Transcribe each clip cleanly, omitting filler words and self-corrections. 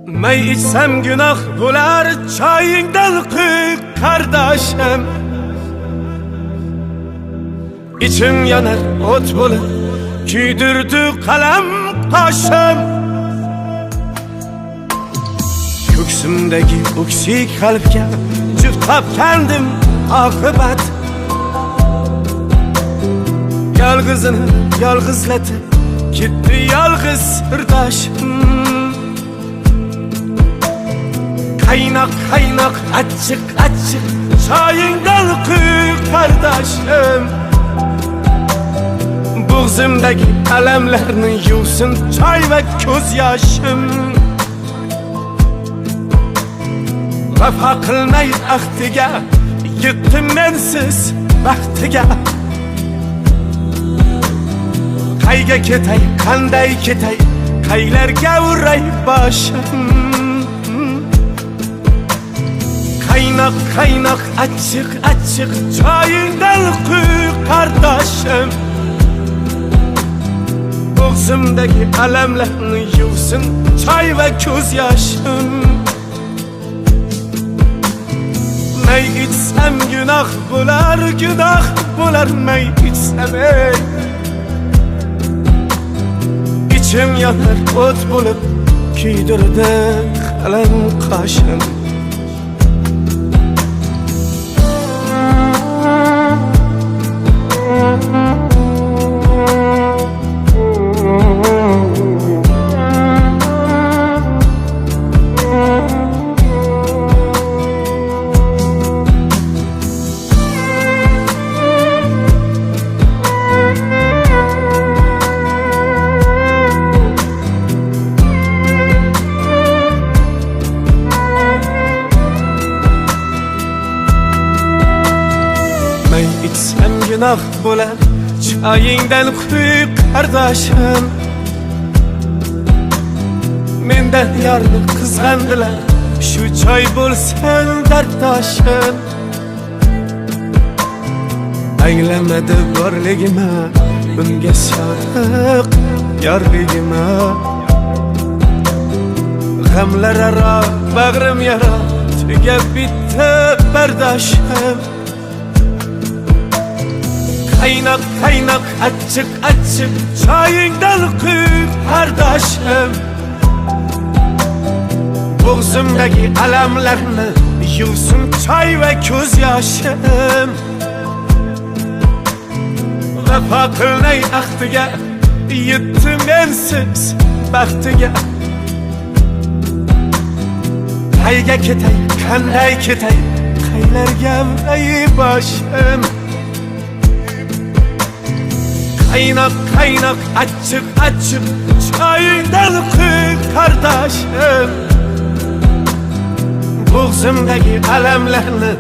May içsem günah bular, çayingdan quy kardeşim. İçim yanar ot bo'lib, kuydirdi qalam qoshim. Ko'ksimdagi o'ksik qalbga juft topgandim oqibat. Yolg'izini yolg'izlatib ketdi yolg'iz sirdoshim. Kaynak kaynak açık açık çayından quy kardeşim. Bo'g'zimdagi alamlarni yuvsin choy va ko'z yoshim. Vafo qilmay ahdiga yetdim mensiz baxtiga. Qayga ketay, qanday ketay, qaylarga uray boshim. Kaynak kaynak açık açık çayından quy kardeşim. Bo'g'zimdagi alamlarni yuvsin choy va ko'z yoshim. May içsem günah bular may içsem ey. İçim yanar o't bo'lib, kuydirdi qalam qoshim. May içsem günah bular, çayingdan quy kardeşim. Mendan yarni qizg'andilar, shu choy bo'lsin darddoshim. Anglamadi borligima, bunga sodiq yorligima. G'amlar aro bag'rim yara, tugab bitti bardoshim. Kaynak kaynak açık açık çayingdan quy kardeşim. Bo'g'zimdagi alamlarni yuvsin choy va ko'z yoshim. Vafo qilmay ahdiga yetdim mensiz baxtiga. Qayga ketay, qanday ketay, qaylarga uray boshim. Kaynak kaynak açık açık çayingdan quy kardeşim. Bo'g'zimdagi alamlarni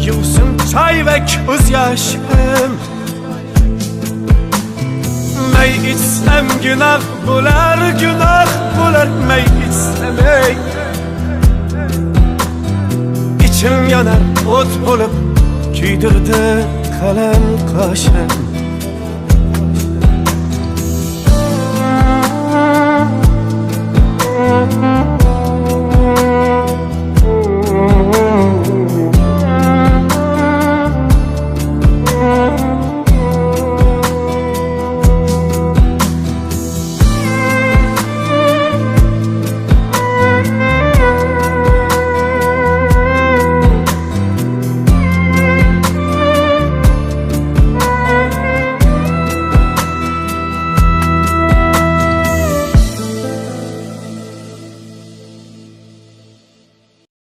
yuvsin choy va ko'z yoshim. May içsem günah bular may içsem ey. İçim yanar o't bo'lib, kuydirdi qalam qoshim.